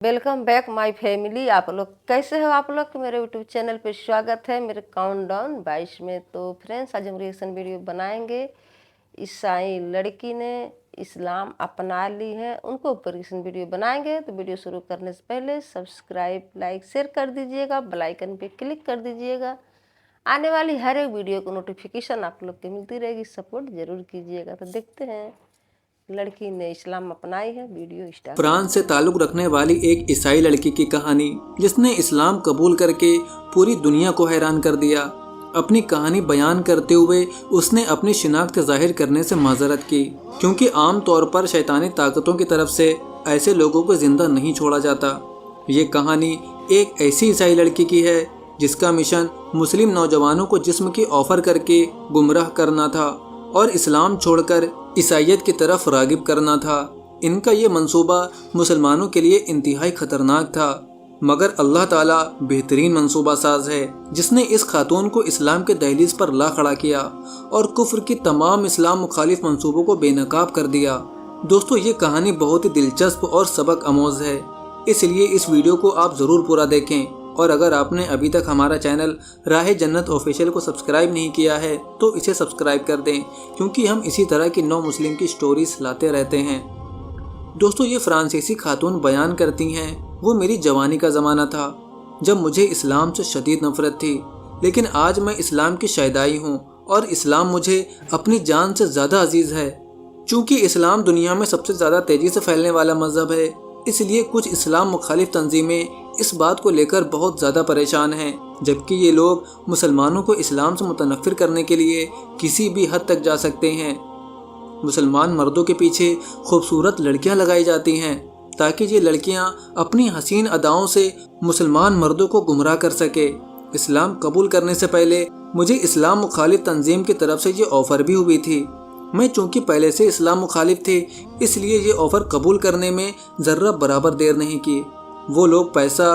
Welcome back my family. आप लोग कैसे हो? आप लोग मेरे यूट्यूब चैनल पे स्वागत है मेरे काउंटडाउन 22 में। तो फ्रेंड्स, आज हम रिएक्शन वीडियो बनाएंगे। ईसाई लड़की ने इस्लाम अपना ली है, उनको ऊपर रिएक्शन वीडियो बनाएंगे। तो वीडियो शुरू करने से पहले सब्सक्राइब, लाइक, शेयर कर दीजिएगा, बेल आइकन पे क्लिक कर दीजिएगा। आने वाली हर एक वीडियो को नोटिफिकेशन आप लोग को मिलती रहेगी। सपोर्ट जरूर कीजिएगा। तो देखते हैं लड़की ने इस्लाम अपनाई है, वीडियो स्टार्ट। फ्रांस से ताल्लुक रखने वाली एक ईसाई लड़की की कहानी जिसने इस्लाम कबूल करके पूरी दुनिया को हैरान कर दिया। अपनी कहानी बयान करते हुए उसने अपनी शिनाख्त जाहिर करने से माजरत की, क्योंकि आम तौर पर शैतानी ताकतों की तरफ से ऐसे लोगों को जिंदा नहीं छोड़ा जाता। ये कहानी एक ऐसी ईसाई लड़की की है जिसका मिशन मुस्लिम नौजवानों को जिस्म की ऑफर करके गुमराह करना था और इस्लाम छोड़कर ईसाइयत की तरफ रागिब करना था। इनका ये मंसूबा मुसलमानों के लिए इंतहाई खतरनाक था, मगर अल्लाह ताला बेहतरीन मंसूबा साज है, जिसने इस खातून को इस्लाम के दहलीज पर ला खड़ा किया और कुफ्र की तमाम इस्लाम मुखालिफ मंसूबों को बेनकाब कर दिया। दोस्तों, ये कहानी बहुत ही दिलचस्प और सबक आमोज है, इसलिए इस वीडियो को आप ज़रूर पूरा देखें। और अगर आपने अभी तक हमारा चैनल राह जन्नत ऑफिशियल को सब्सक्राइब नहीं किया है तो इसे सब्सक्राइब कर दें, क्योंकि हम इसी तरह की नौ मुस्लिम की स्टोरीज लाते रहते हैं। दोस्तों, ये फ्रांसीसी खातून बयान करती हैं, वो मेरी जवानी का ज़माना था जब मुझे इस्लाम से शदीद नफरत थी, लेकिन आज मैं इस्लाम की शैदाई हूँ और इस्लाम मुझे अपनी जान से ज़्यादा अजीज़ है। चूँकि इस्लाम दुनिया में सबसे ज़्यादा तेज़ी से फैलने वाला मज़हब है, इसलिए कुछ इस्लाम मुखालिफ तंजीमें इस बात को लेकर बहुत ज़्यादा परेशान हैं, जबकि ये लोग मुसलमानों को इस्लाम से मुतनफ़िर करने के लिए किसी भी हद तक जा सकते हैं। मुसलमान मर्दों के पीछे खूबसूरत लड़कियां लगाई जाती हैं ताकि ये लड़कियां अपनी हसीन अदाओं से मुसलमान मर्दों को गुमराह कर सके। इस्लाम कबूल करने से पहले मुझे इस्लाम मुखालिफ तंजीम की तरफ से ये ऑफ़र भी हुई थी। मैं चूँकि पहले से इस्लाम मुखालिफ थे, इसलिए ये ऑफ़र कबूल करने में ज़र्रा बराबर देर नहीं की। वो लोग पैसा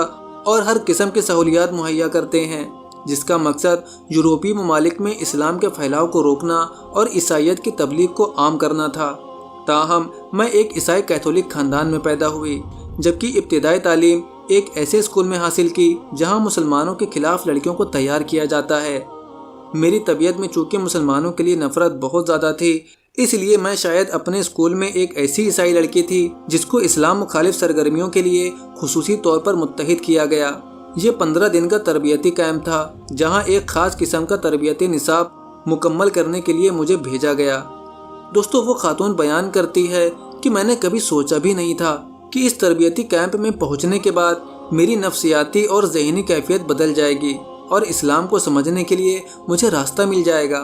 और हर किस्म की सहूलियात मुहैया करते हैं, जिसका मकसद यूरोपीय ममालिक में इस्लाम के फैलाव को रोकना और ईसाइयत की तबलीग को आम करना था। ताहम मैं एक ईसाई कैथोलिक ख़ानदान में पैदा हुई, जबकि इब्तिदाई तालीम एक ऐसे स्कूल में हासिल की जहां मुसलमानों के खिलाफ लड़कियों को तैयार किया जाता है। मेरी तबीयत में चूँकि मुसलमानों के लिए नफ़रत बहुत ज़्यादा थी, इसलिए मैं शायद अपने स्कूल में एक ऐसी ईसाई लड़की थी जिसको इस्लाम मुखालिफ सरगर्मियों के लिए खुसूसी तौर पर मुत्तहिद किया गया। ये 15 दिन का तरबियती कैंप था, जहां एक ख़ास किस्म का तरबियती निसाब मुकम्मल करने के लिए मुझे भेजा गया। दोस्तों, वो खातून बयान करती है कि मैंने कभी सोचा भी नहीं था कि इस तरबियती कैंप में पहुँचने के बाद मेरी नफ्सियाती और ज़हनी कैफियत बदल जाएगी और इस्लाम को समझने के लिए मुझे रास्ता मिल जाएगा।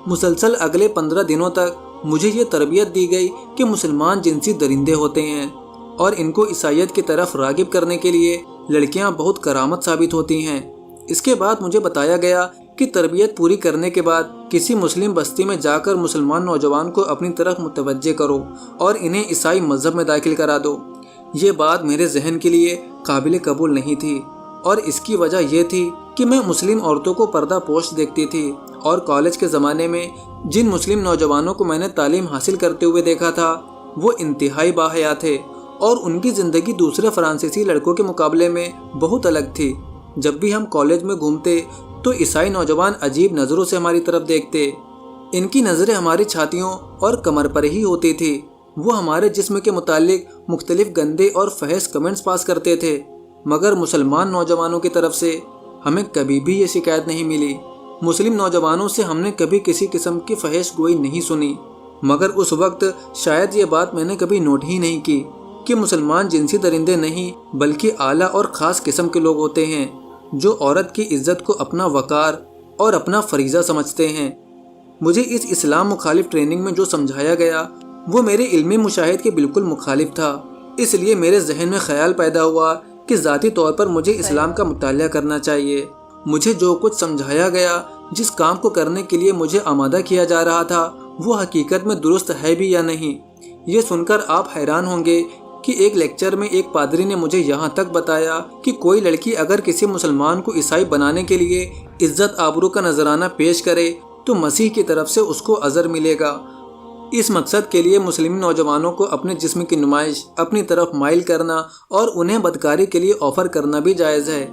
मुसलसल अगले 15 दिनों तक मुझे ये तरबियत दी गई कि मुसलमान जिनसी दरिंदे होते हैं और इनको ईसाइयत की तरफ रागिब करने के लिए लड़कियां बहुत करामत साबित होती हैं। इसके बाद मुझे बताया गया कि तरबियत पूरी करने के बाद किसी मुस्लिम बस्ती में जाकर मुसलमान नौजवान को अपनी तरफ मुतवज्जे करो और इन्हें ईसाई मज़हब में दाखिल करा दो। ये बात मेरे जहन के लिए काबिल कबूल नहीं थी, और इसकी वजह यह थी कि मैं मुस्लिम औरतों को पर्दा पोश देखती थी और कॉलेज के ज़माने में जिन मुस्लिम नौजवानों को मैंने तालीम हासिल करते हुए देखा था वो इंतहाई बाहया थे और उनकी ज़िंदगी दूसरे फ्रांसीसी लड़कों के मुकाबले में बहुत अलग थी। जब भी हम कॉलेज में घूमते तो ईसाई नौजवान अजीब नज़रों से हमारी तरफ देखते। इनकी नज़रें हमारी छातियों और कमर पर ही होती थी। वो हमारे जिस्म के मुतालिक मुख्तलिफ गंदे और फहश कमेंट्स पास करते थे, मगर मुसलमान नौजवानों की तरफ से हमें कभी भी ये शिकायत नहीं मिली। मुस्लिम नौजवानों से हमने कभी किसी किस्म की फहश गोई नहीं सुनी, मगर उस वक्त शायद ये बात मैंने कभी नोट ही नहीं की कि मुसलमान जिनसी दरिंदे नहीं बल्कि आला और ख़ास किस्म के लोग होते हैं जो औरत की इज्जत को अपना वक़ार और अपना फरीज़ा समझते हैं। मुझे इस इस्लाम मुखालिफ ट्रेनिंग में जो समझाया गया वो मेरे इल्मी मुशाहिद के बिल्कुल मुखालिफ था, इसलिए मेरे जहन में ख्याल पैदा हुआ कि ज़ाती तौर पर मुझे इस्लाम का मुतालिया करना चाहिए। मुझे जो कुछ समझाया गया, जिस काम को करने के लिए मुझे आमादा किया जा रहा था, वो हकीकत में दुरुस्त है भी या नहीं। ये सुनकर आप हैरान होंगे कि एक लेक्चर में एक पादरी ने मुझे यहाँ तक बताया कि कोई लड़की अगर किसी मुसलमान को ईसाई बनाने के लिए इज्जत आबरू का नजराना पेश करे तो मसीह की तरफ से उसको अजर मिलेगा इस मकसद के लिए मुस्लिम नौजवानों को अपने जिस्म की नुमाइश अपनी तरफ माइल करना और उन्हें बदकारी के लिए ऑफर करना भी जायज़ है।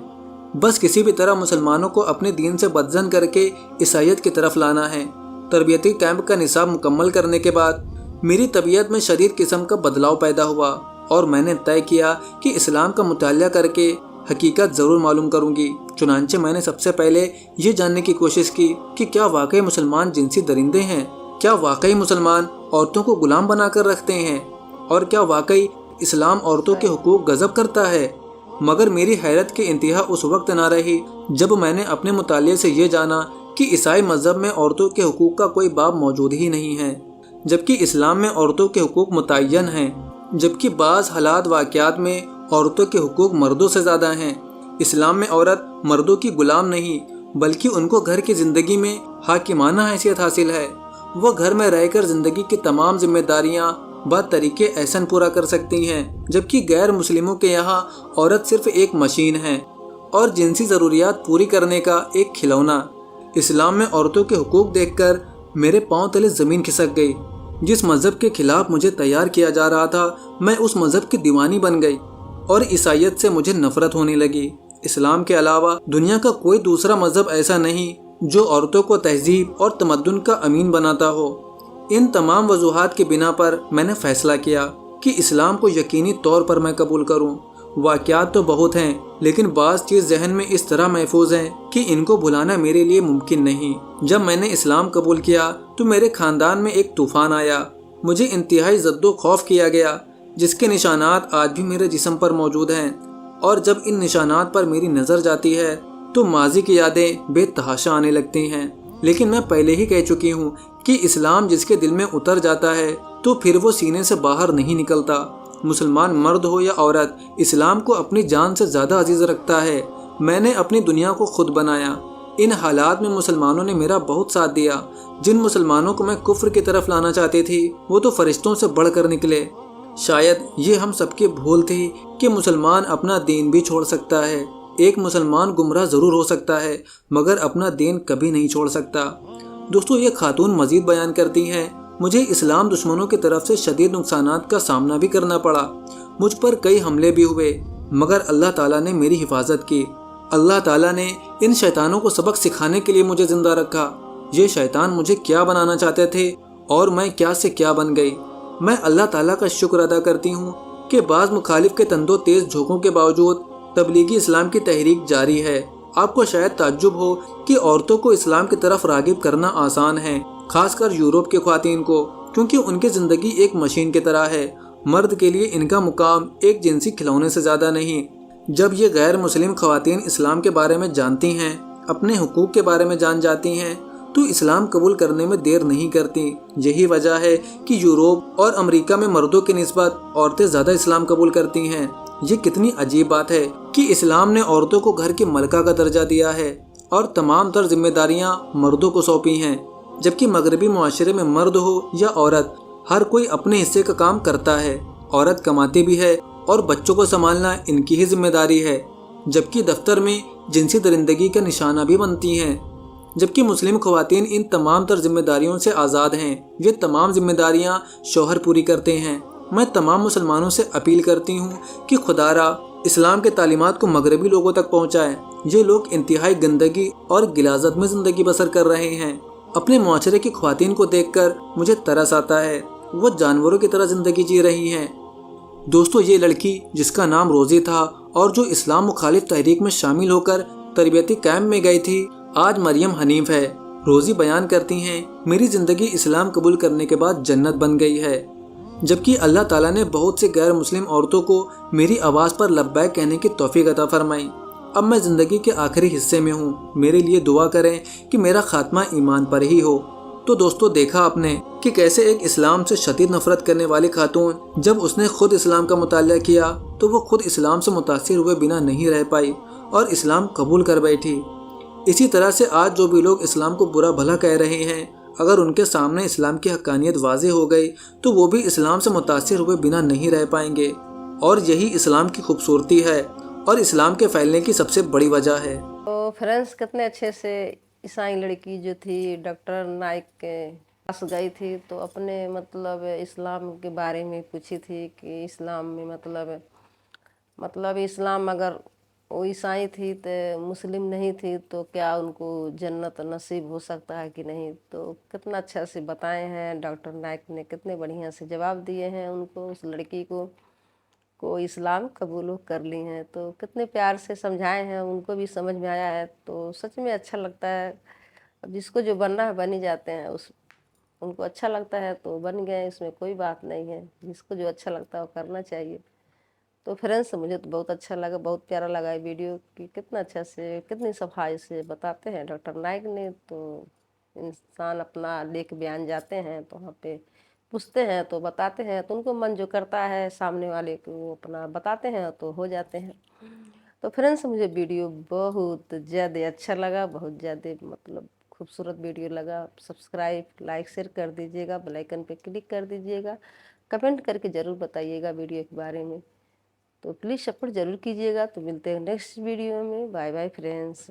बस किसी भी तरह मुसलमानों को अपने दीन से बदजन करके ईसाईयत की तरफ लाना है। तरबियती कैंप का निसाब मुकम्मल करने के बाद मेरी तबीयत में शदीद किस्म का बदलाव पैदा हुआ और मैंने तय किया कि इस्लाम का मुतालिया करके हकीकत ज़रूर मालूम करूँगी। चुनांचे मैंने सबसे पहले ये जानने की कोशिश की कि क्या वाकई मुसलमान जिनसी दरिंदे हैं, क्या वाकई मुसलमान औरतों को गुलाम बनाकर रखते हैं और क्या वाकई इस्लाम औरतों के हुकूक गज़ब करता है। मगर मेरी हैरत की इंतहा उस वक्त ना रही जब मैंने अपने मुतालिए से ये जाना कि ईसाई मज़हब में औरतों के हुकूक का कोई बाब मौजूद ही नहीं है, जबकि इस्लाम में औरतों के हुकूक मुतय्यन हैं, जबकि बाज़ हालात वाक़यात में औरतों के हुकूक मर्दों से ज़्यादा हैं। इस्लाम में औरत मर्दों की गुलाम नहीं बल्कि उनको घर की ज़िंदगी में हाकिमाना हैसियत हासिल है। वो घर में रहकर ज़िंदगी की तमाम जिम्मेदारियाँ बतरीके एहसन पूरा कर सकती हैं, जबकि गैर मुस्लिमों के यहाँ औरत सिर्फ एक मशीन है और जिनसी ज़रूरियात पूरी करने का एक खिलौना। इस्लाम में औरतों के हुकूक देखकर मेरे पाँव तले ज़मीन खिसक गई। जिस मज़हब के खिलाफ मुझे तैयार किया जा रहा था, मैं उस मज़हब की दीवानी बन गई और ईसाईयत से मुझे नफरत होने लगी। इस्लाम के अलावा दुनिया का कोई दूसरा मज़हब ऐसा नहीं जो औरतों को तहजीब और तमद्दुन का अमीन बनाता हो। इन तमाम वजूहात की बिना पर मैंने फ़ैसला किया कि इस्लाम को यकीनी तौर पर मैं कबूल करूं। वाक़यात तो बहुत हैं, लेकिन बाज़ चीज़ जहन में इस तरह महफूज हैं कि इनको भुलाना मेरे लिए मुमकिन नहीं। जब मैंने इस्लाम कबूल किया तो मेरे ख़ानदान में एक तूफ़ान आया। मुझे इंतहाई ज़द्दो खौफ किया गया, जिसके निशानात आज भी मेरे जिस्म पर मौजूद हैं। और जब इन निशानात पर मेरी नज़र जाती है तो माजी की यादें बेतहाशा आने लगती हैं। लेकिन मैं पहले ही कह चुकी हूँ कि इस्लाम जिसके दिल में उतर जाता है तो फिर वो सीने से बाहर नहीं निकलता। मुसलमान मर्द हो या औरत, इस्लाम को अपनी जान से ज़्यादा अजीज़ रखता है। मैंने अपनी दुनिया को खुद बनाया। इन हालात में मुसलमानों ने मेरा बहुत साथ दिया। जिन मुसलमानों को मैं कुफ्र की तरफ लाना चाहती थी वो तो फरिश्तों से बढ़कर निकले। शायद ये हम सबकी भूल थी कि मुसलमान अपना दीन भी छोड़ सकता है। एक मुसलमान गुमराह ज़रूर हो सकता है मगर अपना दीन कभी नहीं छोड़ सकता। दोस्तों, ये खातून मज़ीद बयान करती हैं, मुझे इस्लाम दुश्मनों की तरफ से शदीद नुकसानात का सामना भी करना पड़ा। मुझ पर कई हमले भी हुए मगर अल्लाह ताला ने मेरी हिफाजत की। अल्लाह ताला ने इन शैतानों को सबक सिखाने के लिए मुझे ज़िंदा रखा। ये शैतान मुझे क्या बनाना चाहते थे और मैं क्या से क्या बन गई। मैं अल्लाह ताला का शुक्र अदा करती हूँ कि बाज़ मुखालिफ के तंदो तेज़ झोंकों के बावजूद तबलीगी इस्लाम की तहरीक जारी है। आपको शायद ताज्जुब हो कि औरतों को इस्लाम की तरफ रागिब करना आसान है, खासकर यूरोप के ख्वातीन को, क्योंकि उनकी ज़िंदगी एक मशीन की तरह है। मर्द के लिए इनका मुकाम एक जिनसी खिलौने से ज़्यादा नहीं। जब ये गैर मुस्लिम ख्वातीन इस्लाम के बारे में जानती हैं, अपने हुकूक के बारे में जान जाती हैं, तो इस्लाम कबूल करने में देर नहीं करती। यही वजह है कि यूरोप और अमेरिका में मर्दों की निस्बत औरतें ज़्यादा इस्लाम कबूल करती हैं। ये कितनी अजीब बात है कि इस्लाम ने औरतों को घर की मलका का दर्जा दिया है और तमाम तर जिम्मेदारियां मर्दों को सौंपी हैं, जबकि मगरबी मुआशरे में मर्द हो या औरत, हर कोई अपने हिस्से का काम करता है। औरत कमाती भी है और बच्चों को संभालना इनकी ही जिम्मेदारी है, जबकि दफ्तर में जिनसी दरिंदगी का निशाना भी बनती हैं। जबकि मुस्लिम ख्वातीन इन तमाम तर जिम्मेदारियों से आज़ाद हैं। ये तमाम जिम्मेदारियां शौहर पूरी करते हैं। मैं तमाम मुसलमानों से अपील करती हूँ कि खुदारा इस्लाम के तालीमात को मगरबी लोगों तक पहुँचाएँ। ये लोग इंतहाई गंदगी और गिलाजत में ज़िंदगी बसर कर रहे हैं। अपने मुआशरे की ख्वातीन को देखकर मुझे तरस आता है। वो जानवरों की तरह ज़िंदगी जी रही हैं। दोस्तों, ये लड़की जिसका नाम रोज़ी था और जो इस्लाम मुखालिफ तहरीक में शामिल होकर तरबियती कैंप में गई थी, आज मरियम हनीफ है। रोज़ी बयान करती हैं, मेरी ज़िंदगी इस्लाम कबूल करने के बाद जन्नत बन गई है। जबकि अल्लाह ताला ने बहुत सी गैर मुस्लिम औरतों को मेरी आवाज़ पर लब्बैक कहने की तौफीक अता फरमाई। अब मैं ज़िंदगी के आखिरी हिस्से में हूँ। मेरे लिए दुआ करें कि मेरा खात्मा ईमान पर ही हो। तो दोस्तों, देखा आपने कि कैसे एक इस्लाम से शदीद नफरत करने वाली खातून जब उसने खुद इस्लाम का मुतालिया किया तो वो खुद इस्लाम से मुतासिर हुए बिना नहीं रह पाई और इस्लाम कबूल कर बैठी। इसी तरह से आज जो भी लोग इस्लाम को बुरा भला कह रहे हैं, अगर उनके सामने इस्लाम की हक्कानियत वाज़े हो गई तो वो भी इस्लाम से मुतासिर हुए बिना नहीं रह पाएंगे। और यही इस्लाम की खूबसूरती है और इस्लाम के फैलने की सबसे बड़ी वजह है। तो फ्रेंड्स, कितने अच्छे से ईसाई लड़की जो थी डॉक्टर नाइक पास गई थी तो अपने मतलब इस्लाम के बारे में पूछी थी कि इस्लाम में मतलब इस्लाम अगर वो ईसाई थी तो मुस्लिम नहीं थी तो क्या उनको जन्नत नसीब हो सकता है कि नहीं। तो कितना अच्छा से बताए हैं डॉक्टर नाइक ने, कितने बढ़िया से जवाब दिए हैं उनको, उस लड़की को इस्लाम कबूल कर ली हैं। तो कितने प्यार से समझाए हैं, उनको भी समझ में आया है। तो सच में अच्छा लगता है। अब जिसको जो बनना है बन ही जाते हैं, उस उनको अच्छा लगता है तो बन गए, इसमें कोई बात नहीं है। जिसको जो अच्छा लगता है वो करना चाहिए। तो फ्रेंड्स मुझे तो बहुत अच्छा लगा, बहुत प्यारा लगा ये वीडियो कि कितना अच्छा से कितनी सफाई से बताते हैं डॉक्टर नाइक ने। तो इंसान अपना लेके बयान जाते हैं तो वहाँ पे पूछते हैं तो बताते हैं, तो उनको मन जो करता है सामने वाले को वो अपना बताते हैं तो हो जाते हैं। तो फ्रेंड्स मुझे वीडियो बहुत ज़्यादा अच्छा लगा, बहुत ज़्यादा मतलब खूबसूरत वीडियो लगा। सब्सक्राइब लाइक शेयर कर दीजिएगा, बेल आइकन पे क्लिक कर दीजिएगा, कमेंट करके ज़रूर बताइएगा वीडियो के बारे में। तो प्लीज़ सपोर्ट ज़रूर कीजिएगा। तो मिलते हैं नेक्स्ट वीडियो में। Bye bye friends.